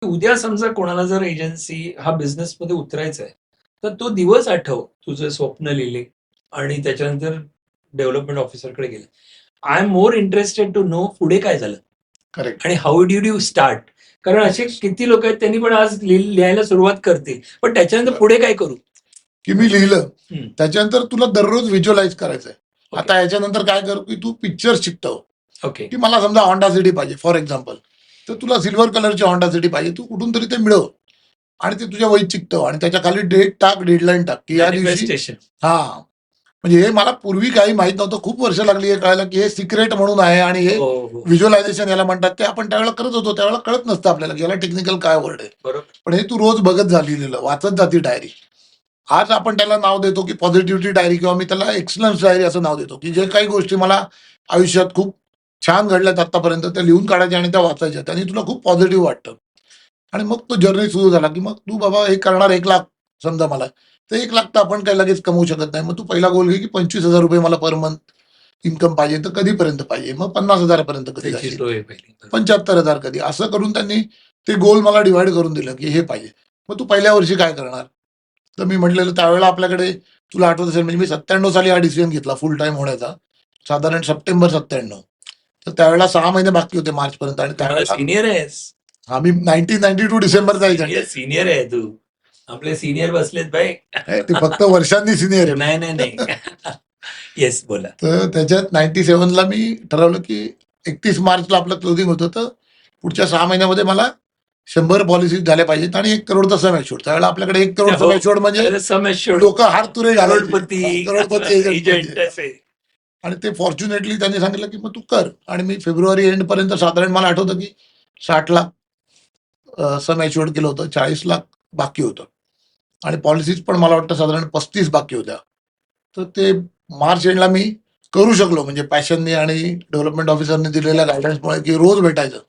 उद्या समजा कोणाला जर एजन्सी हा बिझनेसमध्ये उतरायचा आहे, तर तो दिवस आठव, तुझं स्वप्न लिहिले आणि त्याच्यानंतर डेव्हलपमेंट ऑफिसरकडे गेले. I am more interested to know पुढे काय झालं करेक्ट. आणि हाऊ डिड यू स्टार्ट? कारण असे किती लोक आहेत त्यांनी पण आज लिहायला सुरुवात करतील, पण त्याच्यानंतर पुढे काय करू? की मी लिहिलं हम्म, त्याच्यानंतर तुला दररोज व्हिज्युअलाइज करायचंय. ओके आता याच्यानंतर काय कर की तू पिक्चर शिकतो ओके की मला समजा होंडा सिटी पाहिजे फॉर एक्झाम्पल, तर तुला सिल्वर कलरची होंडा सिटी पाहिजे, तू कुठून तरी ते मिळव आणि ते तुझ्या वहीत चिकटव आणि त्याच्या खाली डेट टाक, डेडलाईन टाक की या दिवशी. मॅनिफेस्टेशन. हा, म्हणजे हे मला पूर्वी काही माहित नव्हतं, खूप वर्ष लागली हे कळायला की हे सिक्रेट म्हणून आहे आणि हे हो हो व्हिज्युअलायझेशन याला म्हणतात. ते आपण त्यावेळेला करत होतो, त्यावेळेला कळत नसतं आपल्याला की याला टेक्निकल काय वर्ड आहे. बरोबर. पण हे तू रोज बघत झालेलं वाचत जाती डायरी. आज आपण त्याला नाव देतो की पॉझिटिव्हिटी डायरी किंवा मी त्याला एक्सलन्स डायरी असं नाव देतो, की जे काही गोष्टी मला आयुष्यात खूप छान घडल्यात आतापर्यंत त्या लिहून काढायच्या आणि त्या वाचायच्या, त्यांनी तुला खूप पॉझिटिव्ह वाटतं. आणि मग तो जर्नी सुरू झाला की मग तू बाबा हे करणार 1,00,000 समजा मला, तर 1,00,000 तर आपण काही लगेच कमवू शकत नाही. मग तू पहिला गोल घे की ₹25,000 मला पर मंथ इन्कम पाहिजे, तर कधीपर्यंत पाहिजे, मग 50,000 पर्यंत कधी त्याची जाशील, सोय पहिली. 75,000 कधी, असं करून त्यांनी ते गोल मला डिवाइड करून दिलं की हे पाहिजे. मग तू पहिल्या वर्षी काय करणार? तर मी म्हटलेलं त्यावेळेला आपल्याकडे, तुला आठवत असेल म्हणजे मी 97 साली हा डिसिजन घेतला फुल टाइम होण्याचा, साधारण सप्टेंबर 97. तर त्यावेळेला 6 महिने बाकी होते मार्चपर्यंत आणि त्यावेळेला सिनियर आहेस. आम्ही 1992 डिसेंबरचा एजंट आहे. सिनियर आहे तू. आपले सिनियर बसलेत बाई. ते फक्त वर्षांनी सिनियर आहे. नाही नाही नाही. येस बोला. तर त्याच्यात 97ला मी ठरवलं की 31 मार्चला आपलं क्लोजिंग होतं, तर पुढच्या 6 महिन्यामध्ये मला 100 पॉलिसीज झाल्या पाहिजेत आणि 1 करोडचा सम ॲश्युअर्ड. त्यावेळेला आपल्याकडे 1 करोड सम ॲश्युअर्ड म्हणजे लोक हात तुरे घालायचे. करोडपती करोडपती एजंट एजंट म्हणजे. असे. आणि ते फॉर्च्युनेटली त्यांनी सांगितलं की मग तू कर. आणि मी फेब्रुवारी एंड पर्यंत साधारण मला आठवतं की 60 लाख सम ॲश्युअर्ड केलं होतं, 40 लाख बाकी होतं आणि पॉलिसीज पण मला वाटतं साधारण 35 बाकी होत्या. तर ते मार्च एंडला मी करू शकलो, म्हणजे पॅशनने आणि डेव्हलपमेंट ऑफिसरने दिलेल्या गायडन्समुळे की रोज भेटायचं.